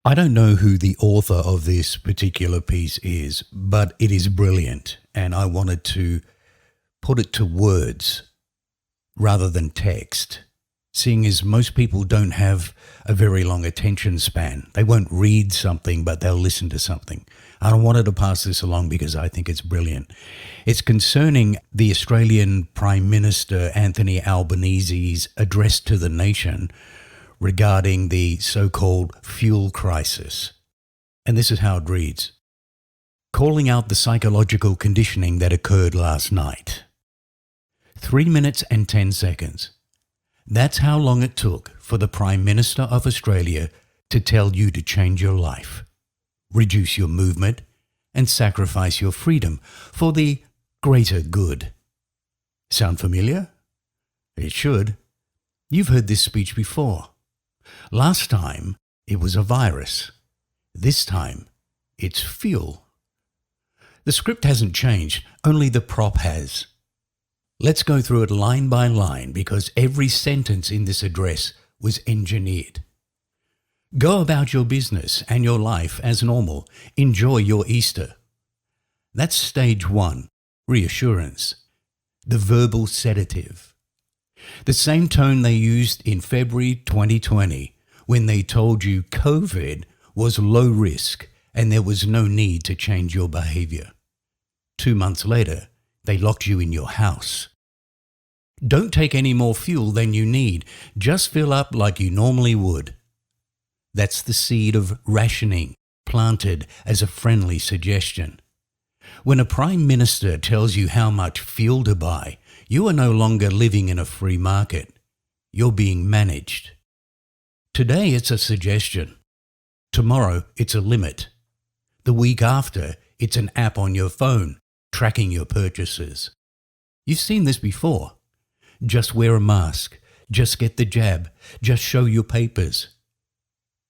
I don't know who the author of this particular piece is, but it is brilliant, and I wanted to put it to words rather than text, seeing as most people don't have a very long attention span. They won't read something, but they'll listen to something. I wanted to pass this along because I think it's brilliant. It's concerning the Australian Prime Minister Anthony Albanese's address to the nation regarding the so-called fuel crisis. And this is how it reads. Calling out the psychological conditioning that occurred last night. 3 minutes and 10 seconds. That's how long it took for the Prime Minister of Australia to tell you to change your life, reduce your movement, and sacrifice your freedom for the greater good. Sound familiar? It should. You've heard this speech before. Last time, it was a virus. This time, it's fuel. The script hasn't changed, only the prop has. Let's go through it line by line because every sentence in this address was engineered. Go about your business and your life as normal. Enjoy your Easter. That's stage 1, reassurance. The verbal sedative. The same tone they used in February 2020 when they told you COVID was low risk and there was no need to change your behaviour. 2 months later, they locked you in your house. Don't take any more fuel than you need. Just fill up like you normally would. That's the seed of rationing, planted as a friendly suggestion. When a Prime Minister tells you how much fuel to buy, you are no longer living in a free market. You're being managed. Today it's a suggestion. Tomorrow it's a limit. The week after it's an app on your phone tracking your purchases. You've seen this before. Just wear a mask. Just get the jab. Just show your papers.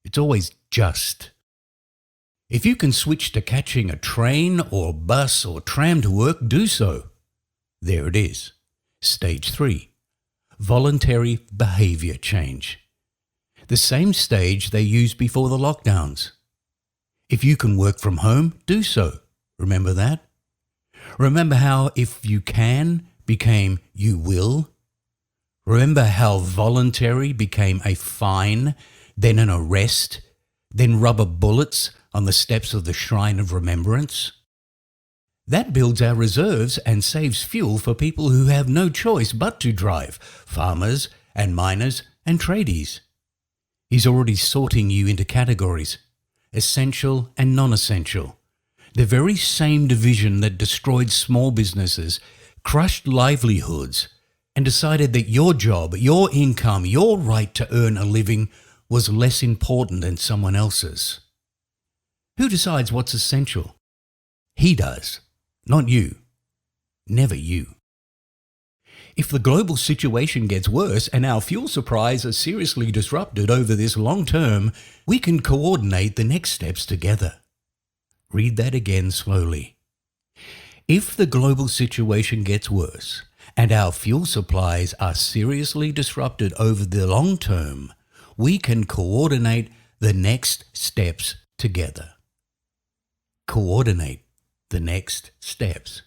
It's always just. If you can switch to catching a train or bus or tram to work, do so. There it is. Stage 3. Voluntary behaviour change. The same stage they used before the lockdowns. If you can work from home, do so. Remember that? Remember how if you can became you will? Remember how voluntary became a fine, then an arrest, then rubber bullets on the steps of the Shrine of Remembrance? That builds our reserves and saves fuel for people who have no choice but to drive, farmers and miners and tradies. He's already sorting you into categories, essential and non-essential. The very same division that destroyed small businesses, crushed livelihoods, and decided that your job, your income, your right to earn a living was less important than someone else's. Who decides what's essential? He does. Not you. Never you. If the global situation gets worse and our fuel supplies are seriously disrupted over this long term, we can coordinate the next steps together. Read that again slowly. If the global situation gets worse and our fuel supplies are seriously disrupted over the long term, we can coordinate the next steps together. Coordinate the next steps.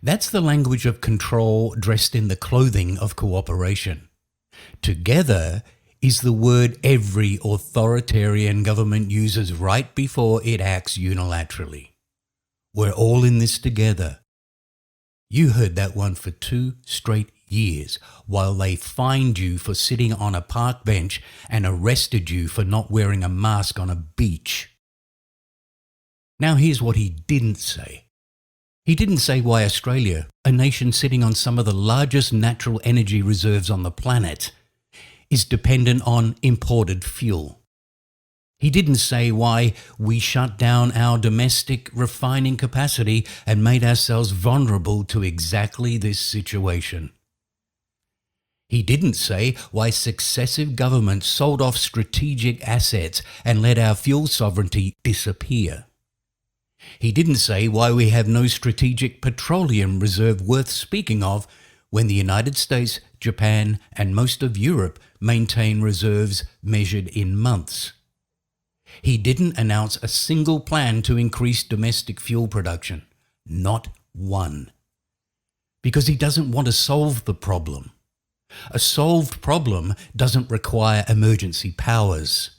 That's the language of control dressed in the clothing of cooperation. Together is the word every authoritarian government uses right before it acts unilaterally. We're all in this together. You heard that one for 2 straight years while they fined you for sitting on a park bench and arrested you for not wearing a mask on a beach. Now here's what he didn't say. He didn't say why Australia, a nation sitting on some of the largest natural energy reserves on the planet, is dependent on imported fuel. He didn't say why we shut down our domestic refining capacity and made ourselves vulnerable to exactly this situation. He didn't say why successive governments sold off strategic assets and let our fuel sovereignty disappear. He didn't say why we have no strategic petroleum reserve worth speaking of when the United States, Japan, and most of Europe maintain reserves measured in months. He didn't announce a single plan to increase domestic fuel production. Not one. Because he doesn't want to solve the problem. A solved problem doesn't require emergency powers.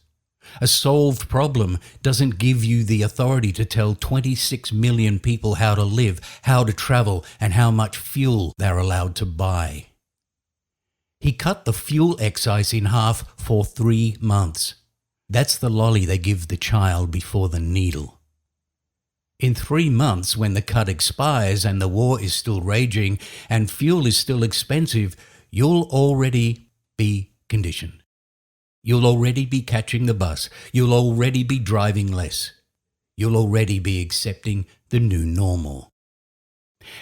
A solved problem doesn't give you the authority to tell 26 million people how to live, how to travel, and how much fuel they're allowed to buy. He cut the fuel excise in half for 3 months. That's the lolly they give the child before the needle. In 3 months, when the cut expires and the war is still raging and fuel is still expensive, you'll already be conditioned. You'll already be catching the bus. You'll already be driving less. You'll already be accepting the new normal.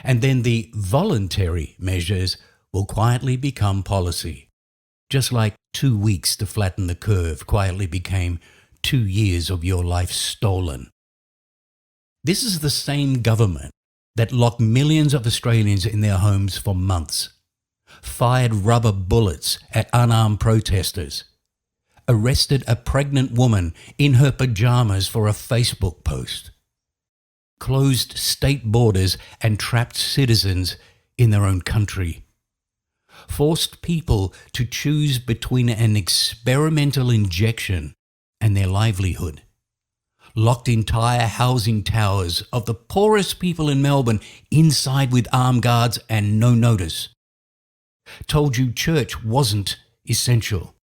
And then the voluntary measures will quietly become policy. Just like 2 weeks to flatten the curve quietly became 2 years of your life stolen. This is the same government that locked millions of Australians in their homes for months, fired rubber bullets at unarmed protesters, arrested a pregnant woman in her pajamas for a Facebook post, closed state borders and trapped citizens in their own country, forced people to choose between an experimental injection and their livelihood, locked entire housing towers of the poorest people in Melbourne inside with armed guards and no notice, told you church wasn't essential,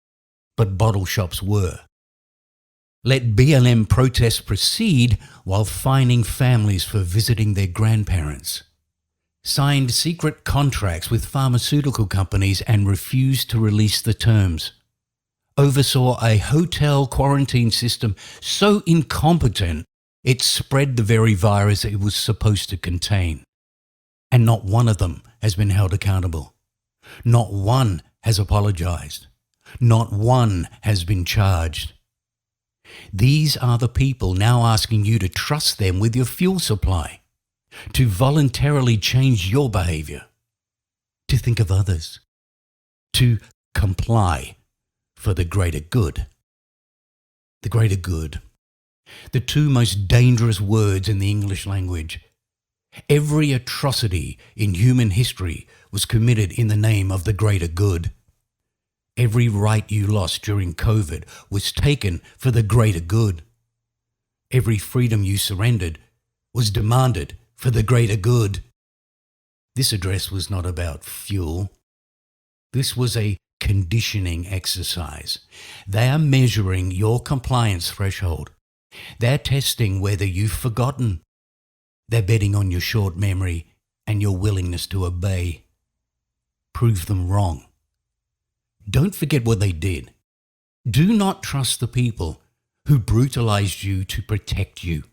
but bottle shops were, let BLM protests proceed while fining families for visiting their grandparents, signed secret contracts with pharmaceutical companies and refused to release the terms, oversaw a hotel quarantine system so incompetent it spread the very virus it was supposed to contain. And not one of them has been held accountable. Not one has apologized. Not one has been charged. These are the people now asking you to trust them with your fuel supply, to voluntarily change your behavior, to think of others, to comply for the greater good. The greater good. The two most dangerous words in the English language. Every atrocity in human history was committed in the name of the greater good. Every right you lost during COVID was taken for the greater good. Every freedom you surrendered was demanded for the greater good. This address was not about fuel. This was a conditioning exercise. They are measuring your compliance threshold. They're testing whether you've forgotten. They're betting on your short memory and your willingness to obey. Prove them wrong. Don't forget what they did. Do not trust the people who brutalized you to protect you.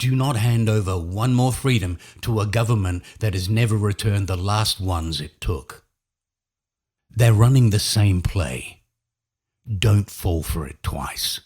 Do not hand over one more freedom to a government that has never returned the last ones it took. They're running the same play. Don't fall for it twice.